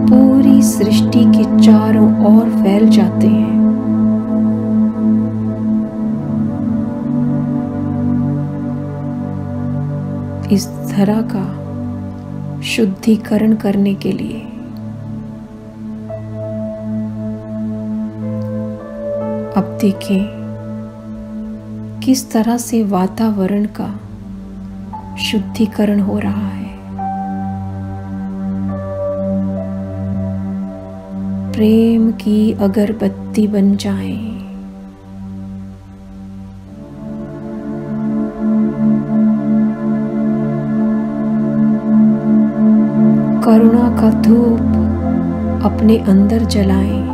पूरी सृष्टि के चारों ओर फैल जाते हैं। इस धरा का शुद्धिकरण करने के लिए अब देखें किस तरह से वातावरण का शुद्धिकरण हो रहा है। प्रेम की अगरबत्ती बन जाएं। करुणा का धूप अपने अंदर जलाएं।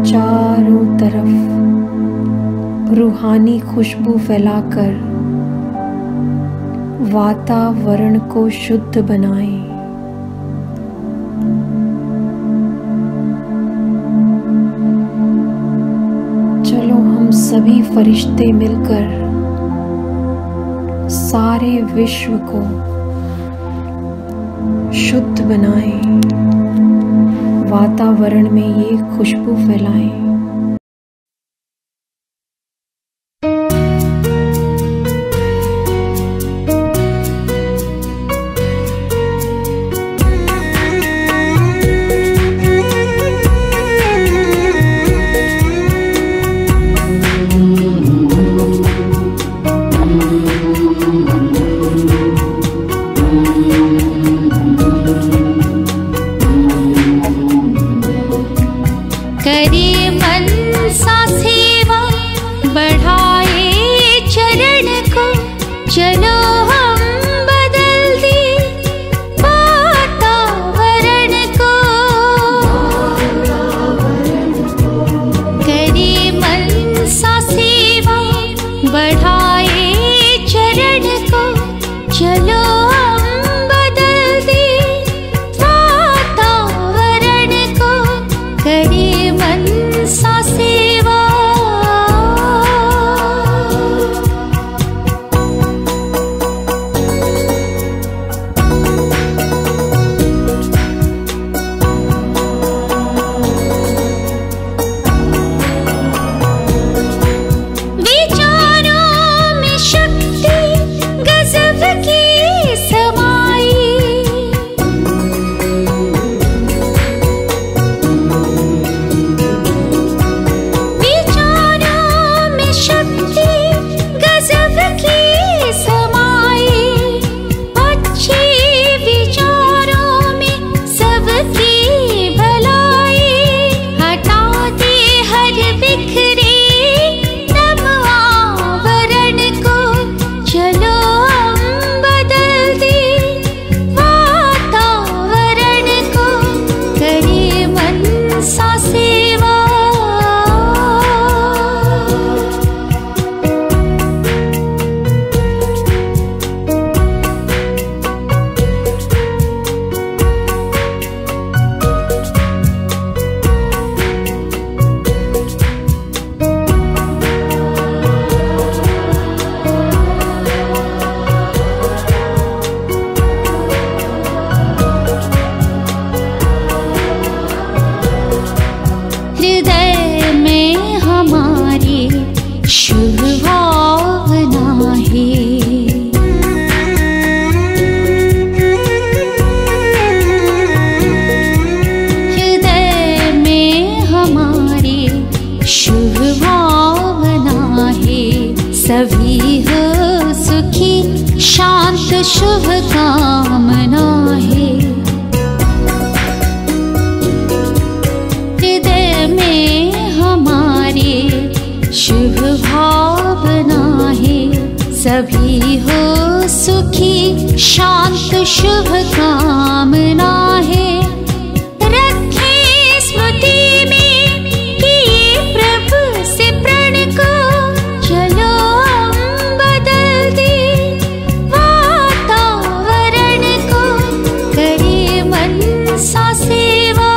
चारों तरफ रूहानी खुशबू फैलाकर वातावरण को शुद्ध बनाएं। चलो हम सभी फरिश्ते मिलकर सारे विश्व को शुद्ध बनाएं, वातावरण में ये खुशबू फैलाएं। मन सा सेवा बढ़ाए चरण को, चलो हम बदल दे वातावरण को। करे मन सा सेवा बढ़ाए चरण को, चलो हम बदल दे वातावरण को। करे मन सा सेवा। विचारों में शक्ति गजब की समाई, विचारों में शक्ति गजब की समाई। अच्छे विचारों में सबकी भलाई, हटा दे हर बिखरे आवरण को। चलो हम बदल दे वातावरण को। करे मन सा सेवा। हृदय में हमारी शुभ भावना है, हृदय में हमारी शुभ भावना है। सभी हो सुखी शांत शुभ कामना है। हृदय में हमारी शुभ भावना है। सभी हो सुखी शांत शुभ कामना है। रखें स्मृति में किए प्रभु से प्रण को, चलो हम बदल दे वातावरण को। करे मन सा सेवा।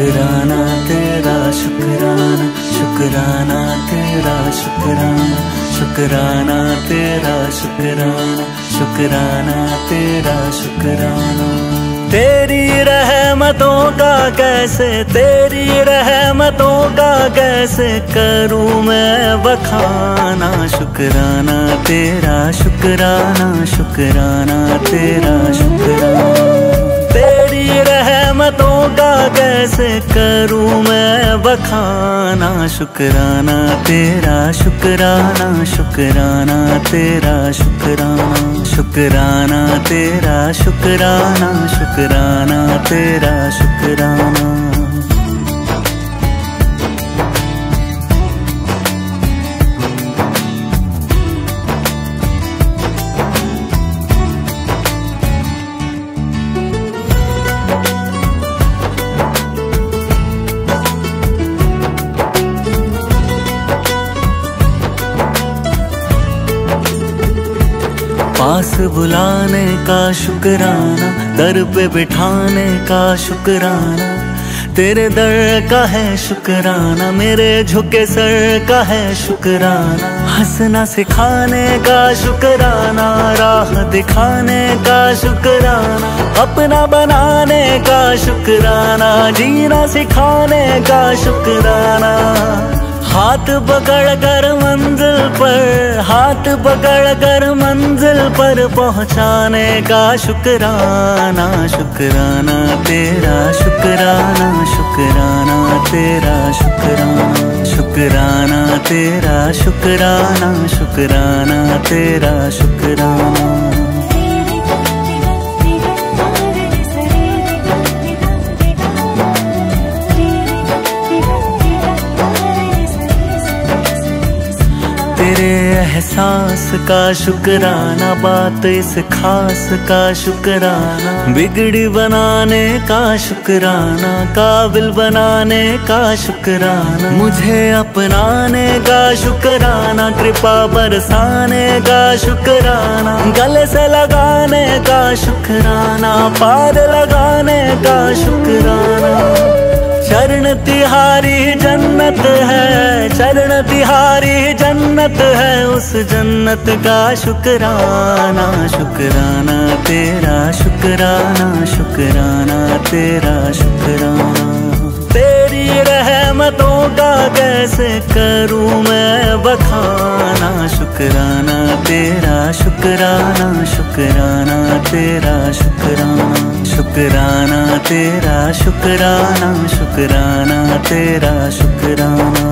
शुक्राना तेरा शुक्राना, शुक्राना तेरा शुक्राना, शुक्राना तेरा शुक्राना, शुक्राना तेरा शुक्राना। तेरी रहमतों का कैसे, तेरी रहमतों का कैसे करूं मैं बखाना। शुक्राना तेरा शुक्राना, शुक्राना तेरा शुक्राना। तेरी रहमतों का कैसे करूं मैं बखाना। शुक्राना तेरा शुक्राना, शुक्राना तेरा शुक्राना, शुक्राना तेरा शुक्राना, शुक्राना तेरा शुक्राना। पास बुलाने का शुक्राना, दर पे बिठाने का शुक्राना। तेरे दर का है शुक्राना, मेरे झुके सर का है शुक्राना। हंसना सिखाने का शुक्राना, राह दिखाने का शुक्राना। अपना बनाने का शुक्राना, जीना सिखाने का शुक्राना। हाथ पकड़ कर मंजिल पर, हाथ पकड़ कर मंजिल पर पहुंचाने का शुक्राना। शुक्राना तेरा शुक्राना, शुक्राना तेरा शुक्राना, शुक्राना तेरा शुक्राना, शुक्राना तेरा शुक्राना। तेरे एहसास का शुक्राना, बात इस खास का शुक्राना। बिगड़ी बनाने का शुक्राना, काबिल बनाने का शुक्राना। मुझे अपनाने का शुक्राना, कृपा बरसाने का शुक्राना। गले से लगाने का शुक्राना, पार लगाने का शुक्राना। चरण तिहारी जन्नत है, चरण तिहारी जन्नत है, उस जन्नत का शुक्राना। शुक्राना तेरा शुक्राना, शुक्राना तेरा शुक्राना। तेरी रहमतों का कैसे करूं मैं बखाना। शुक्राना तेरा शुक्राना, शुक्राना तेरा शुक्राना, शुक्राना तेरा शुक्राना, शुक्राना तेरा शुक्राना।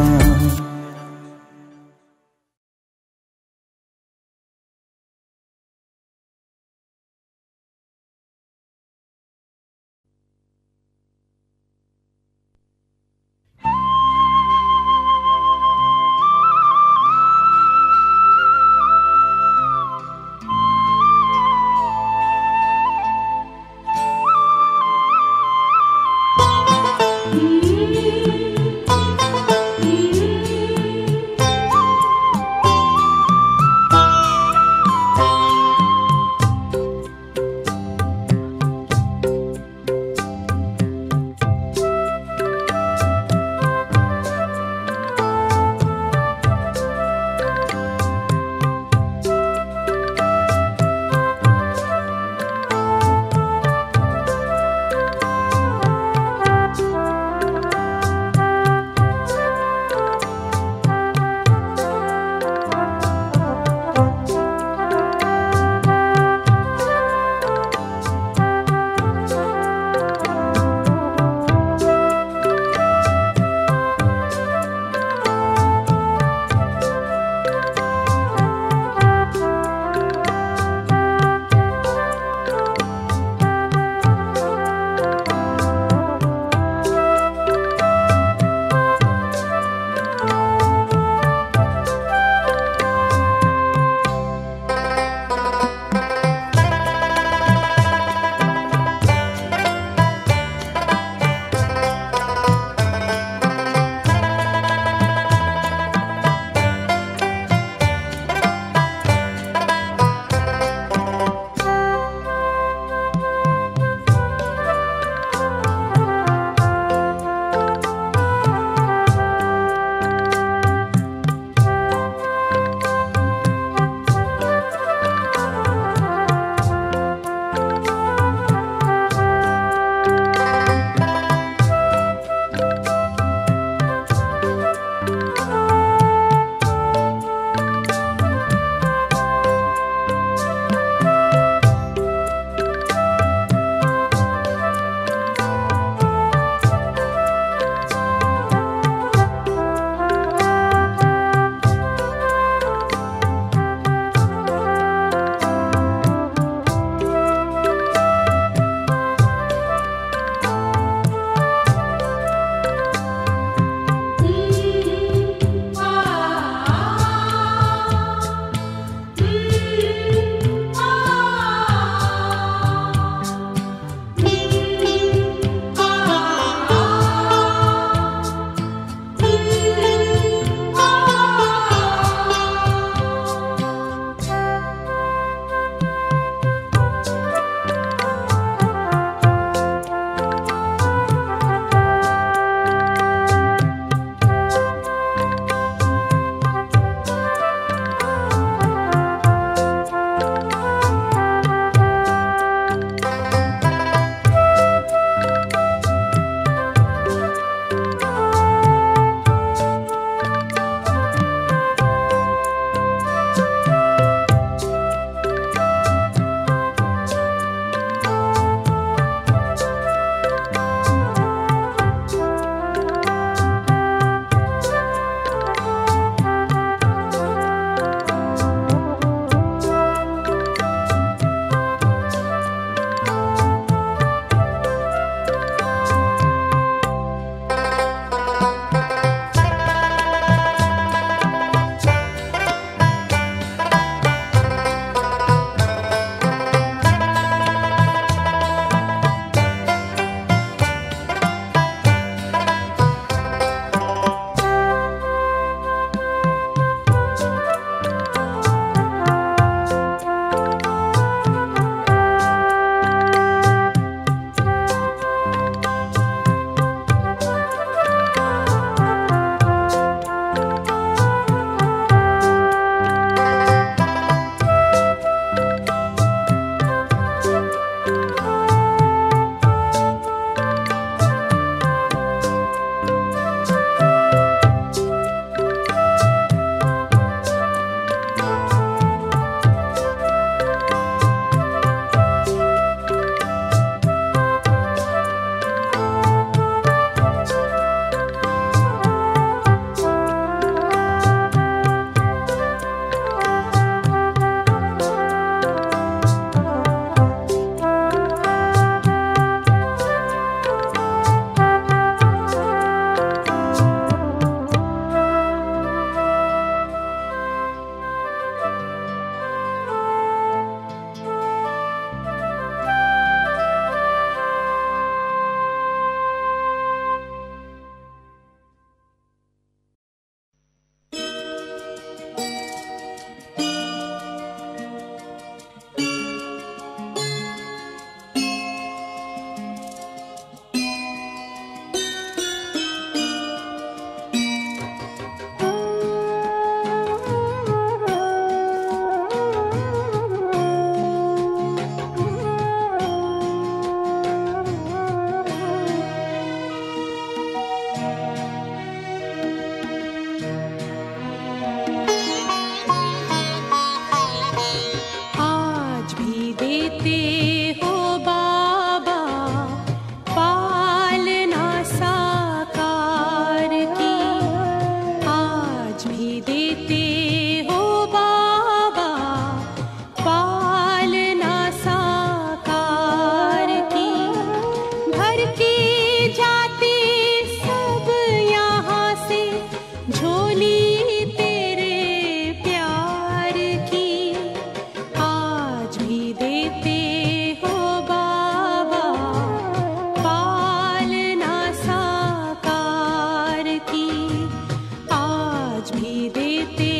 भी देते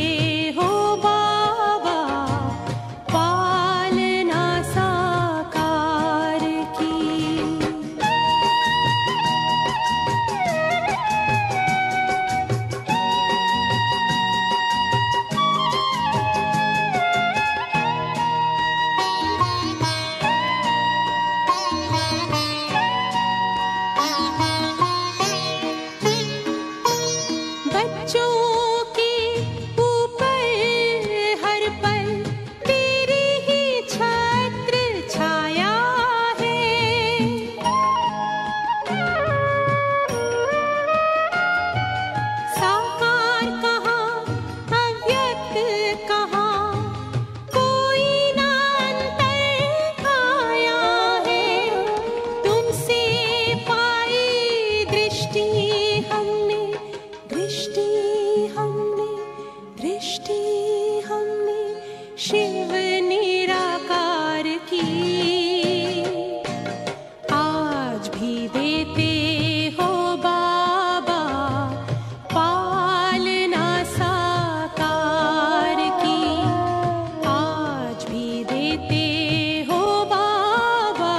हो बाबा पालना साकार की। बच्चों के ऊपर हर पल तेरी ही छत्र छाया है। साकार कहाँ अव्यक्त कहाँ कोई ना अंतर आया है। तुमसे पाई दृष्टि हमने शिव निराकार की। आज भी देते हो बाबा पालना साकार की। आज भी देते हो बाबा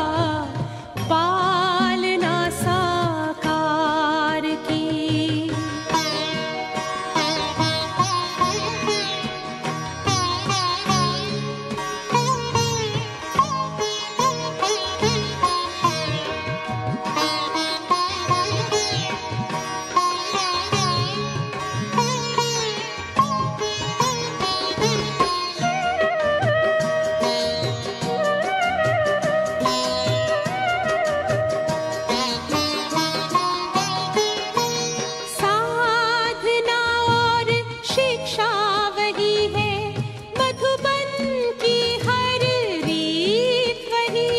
पालना साकार की। साधना और शिक्षा वही है, मधुबन की हर रीत वही।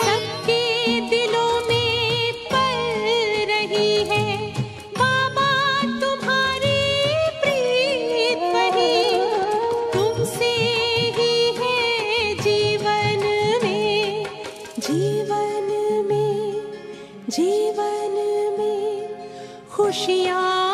सबके दिलों में पल रही है बाबा तुम्हारी प्रीत वही। तुमसे ही है जीवन में खुशियाँ